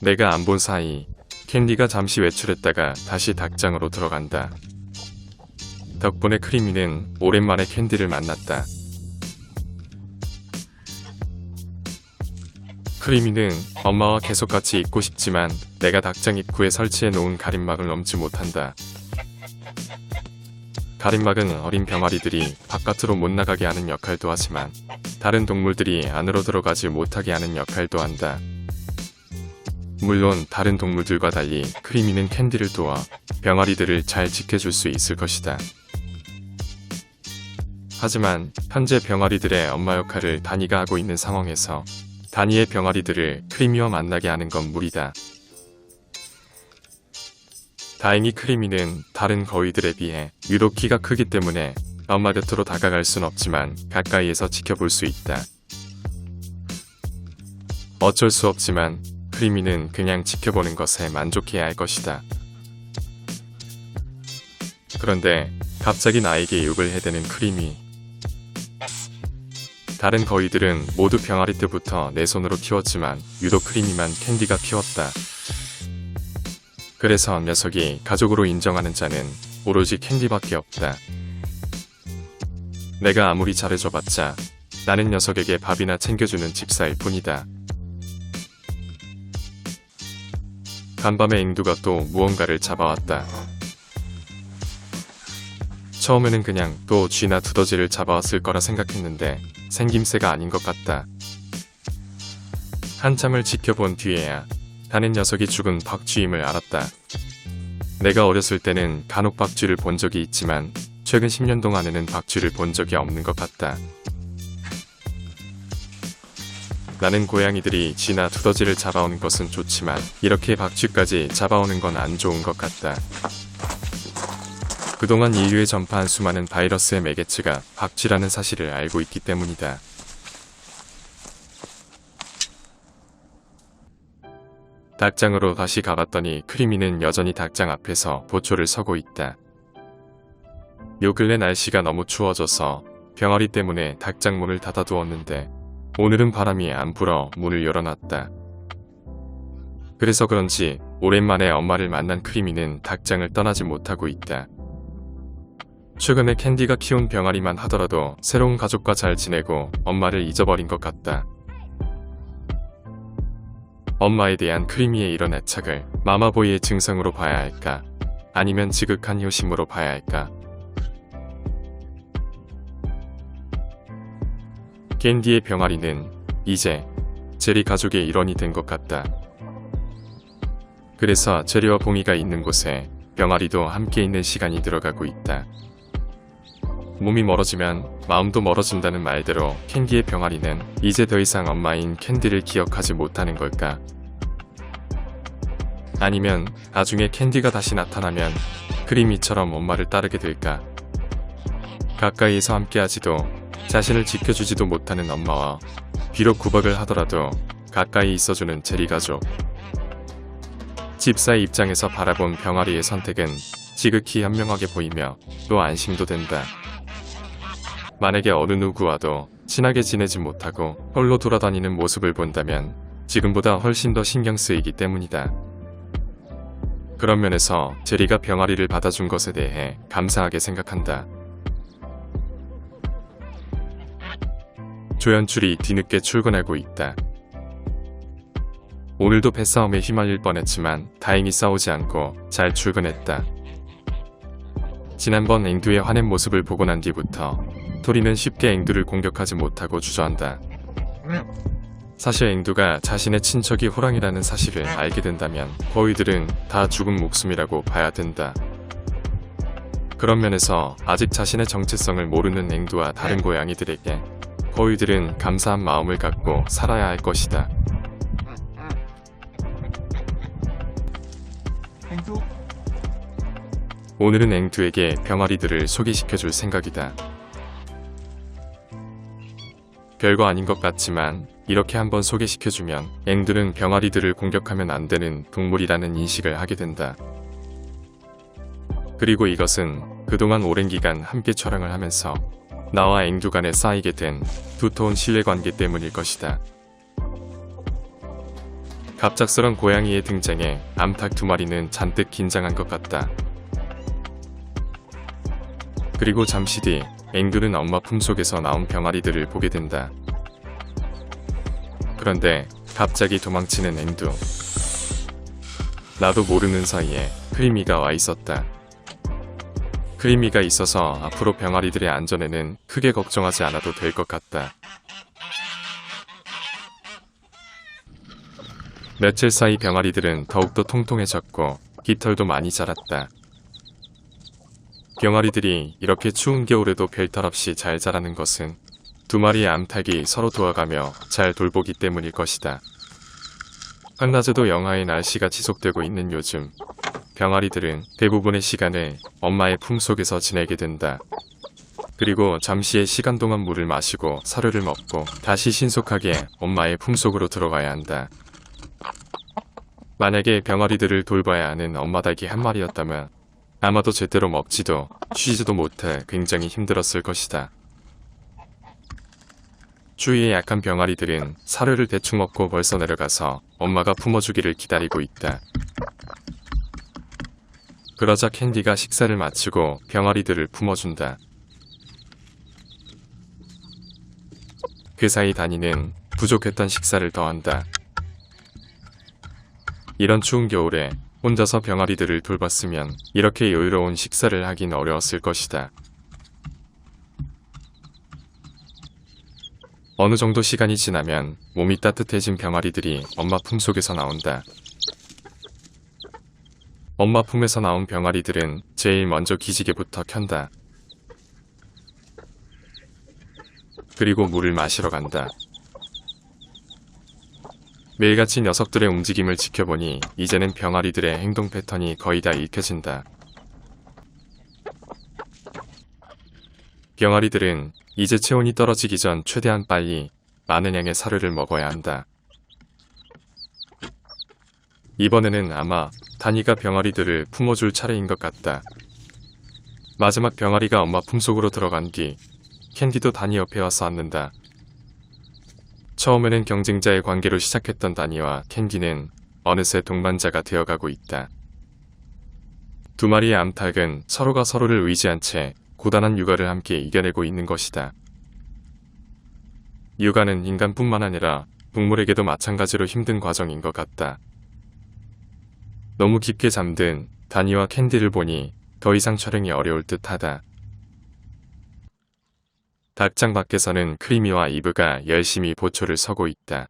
내가 안 본 사이 캔디가 잠시 외출했다가 다시 닭장으로 들어간다. 덕분에 크리미는 오랜만에 캔디를 만났다. 크리미는 엄마와 계속 같이 있고 싶지만 내가 닭장 입구에 설치해 놓은 가림막을 넘지 못한다. 가림막은 어린 병아리들이 바깥으로 못 나가게 하는 역할도 하지만 다른 동물들이 안으로 들어가지 못하게 하는 역할도 한다. 물론 다른 동물들과 달리 크리미는 캔디를 도와 병아리들을 잘 지켜줄 수 있을 것이다. 하지만 현재 병아리들의 엄마 역할을 다니가 하고 있는 상황에서 다니의 병아리들을 크리미와 만나게 하는 건 무리다. 다행히 크리미는 다른 거위들에 비해 유독 키가 크기 때문에 엄마 곁으로 다가갈 순 없지만 가까이에서 지켜볼 수 있다. 어쩔 수 없지만 크리미는 그냥 지켜보는 것에 만족해야 할 것이다. 그런데 갑자기 나에게 욕을 해대는 크리미. 다른 거위들은 모두 병아리 때부터 내 손으로 키웠지만 유독 크리미만 캔디가 키웠다. 그래서 녀석이 가족으로 인정하는 자는 오로지 캔디밖에 없다. 내가 아무리 잘해줘봤자 나는 녀석에게 밥이나 챙겨주는 집사일 뿐이다. 간밤에 앵두가 또 무언가를 잡아왔다. 처음에는 그냥 또 쥐나 두더지를 잡아왔을 거라 생각했는데 생김새가 아닌 것 같다. 한참을 지켜본 뒤에야 다는 녀석이 죽은 박쥐임을 알았다. 내가 어렸을 때는 간혹 박쥐를 본 적이 있지만 최근 10년 동안에는 박쥐를 본 적이 없는 것 같다. 나는 고양이들이 쥐나 두더지를 잡아오는 것은 좋지만 이렇게 박쥐까지 잡아오는 건 안 좋은 것 같다. 그동안 인류에 전파한 수많은 바이러스의 매개체가 박쥐라는 사실을 알고 있기 때문이다. 닭장으로 다시 가봤더니 크리미는 여전히 닭장 앞에서 보초를 서고 있다. 요 근래 날씨가 너무 추워져서 병아리 때문에 닭장 문을 닫아두었는데 오늘은 바람이 안 불어 문을 열어놨다. 그래서 그런지 오랜만에 엄마를 만난 크리미는 닭장을 떠나지 못하고 있다. 최근에 캔디가 키운 병아리만 하더라도 새로운 가족과 잘 지내고 엄마를 잊어버린 것 같다. 엄마에 대한 크리미의 이런 애착을 마마보이의 증상으로 봐야 할까? 아니면 지극한 효심으로 봐야 할까? 캔디의 병아리는 이제 제리 가족의 일원이 된 것 같다. 그래서 제리와 봉이가 있는 곳에 병아리도 함께 있는 시간이 들어가고 있다. 몸이 멀어지면 마음도 멀어진다는 말대로 캔디의 병아리는 이제 더 이상 엄마인 캔디를 기억하지 못하는 걸까? 아니면 나중에 캔디가 다시 나타나면 크리미처럼 엄마를 따르게 될까? 가까이에서 함께하지도 자신을 지켜주지도 못하는 엄마와 비록 구박을 하더라도 가까이 있어주는 제리 가족. 집사의 입장에서 바라본 병아리의 선택은 지극히 현명하게 보이며 또 안심도 된다. 만약에 어느 누구와도 친하게 지내지 못하고 홀로 돌아다니는 모습을 본다면 지금보다 훨씬 더 신경 쓰이기 때문이다. 그런 면에서 제리가 병아리를 받아준 것에 대해 감사하게 생각한다. 조연출이 뒤늦게 출근하고 있다. 오늘도 배싸움에 휘말릴 뻔했지만 다행히 싸우지 않고 잘 출근했다. 지난번 앵두의 화낸 모습을 보고 난 뒤부터 토리는 쉽게 앵두를 공격하지 못하고 주저한다. 사실 앵두가 자신의 친척이 호랑이라는 사실을 알게 된다면 거위들은 다 죽은 목숨이라고 봐야 된다. 그런 면에서 아직 자신의 정체성을 모르는 앵두와 다른 고양이들에게 거위들은 감사한 마음을 갖고 살아야 할 것이다. 앵두? 오늘은 앵두에게 병아리들을 소개시켜줄 생각이다. 별거 아닌 것 같지만 이렇게 한번 소개시켜주면 앵두는 병아리들을 공격하면 안 되는 동물이라는 인식을 하게 된다. 그리고 이것은 그동안 오랜 기간 함께 촬영을 하면서 나와 앵두 간에 쌓이게 된 두터운 신뢰관계 때문일 것이다. 갑작스런 고양이의 등장에 암탉 2마리는 잔뜩 긴장한 것 같다. 그리고 잠시 뒤 앵글은 엄마 품속에서 나온 병아리들을 보게 된다. 그런데 갑자기 도망치는 앵두. 나도 모르는 사이에 크리미가 와 있었다. 크리미가 있어서 앞으로 병아리들의 안전에는 크게 걱정하지 않아도 될 것 같다. 며칠 사이 병아리들은 더욱더 통통해졌고 깃털도 많이 자랐다. 병아리들이 이렇게 추운 겨울에도 별탈 없이 잘 자라는 것은 2마리의 암탉이 서로 도와가며 잘 돌보기 때문일 것이다. 한낮에도 영하의 날씨가 지속되고 있는 요즘, 병아리들은 대부분의 시간을 엄마의 품속에서 지내게 된다. 그리고 잠시의 시간 동안 물을 마시고 사료를 먹고 다시 신속하게 엄마의 품속으로 들어가야 한다. 만약에 병아리들을 돌봐야 하는 엄마 닭이 한 마리였다면 아마도 제대로 먹지도 쉬지도 못해 굉장히 힘들었을 것이다. 추위에 약한 병아리들은 사료를 대충 먹고 벌써 내려가서 엄마가 품어주기를 기다리고 있다. 그러자 캔디가 식사를 마치고 병아리들을 품어준다. 그 사이 다니는 부족했던 식사를 더한다. 이런 추운 겨울에 혼자서 병아리들을 돌봤으면 이렇게 여유로운 식사를 하긴 어려웠을 것이다. 어느 정도 시간이 지나면 몸이 따뜻해진 병아리들이 엄마 품속에서 나온다. 엄마 품에서 나온 병아리들은 제일 먼저 기지개부터 켠다. 그리고 물을 마시러 간다. 매일같이 녀석들의 움직임을 지켜보니 이제는 병아리들의 행동 패턴이 거의 다 읽혀진다. 병아리들은 이제 체온이 떨어지기 전 최대한 빨리 많은 양의 사료를 먹어야 한다. 이번에는 아마 다니가 병아리들을 품어줄 차례인 것 같다. 마지막 병아리가 엄마 품속으로 들어간 뒤 캔디도 다니 옆에 와서 앉는다. 처음에는 경쟁자의 관계로 시작했던 다니와 캔디는 어느새 동반자가 되어가고 있다. 2마리의 암탉은 서로가 서로를 의지한 채 고단한 육아를 함께 이겨내고 있는 것이다. 육아는 인간뿐만 아니라 동물에게도 마찬가지로 힘든 과정인 것 같다. 너무 깊게 잠든 다니와 캔디를 보니 더 이상 촬영이 어려울 듯하다. 닭장 밖에서는 크리미와 이브가 열심히 보초를 서고 있다.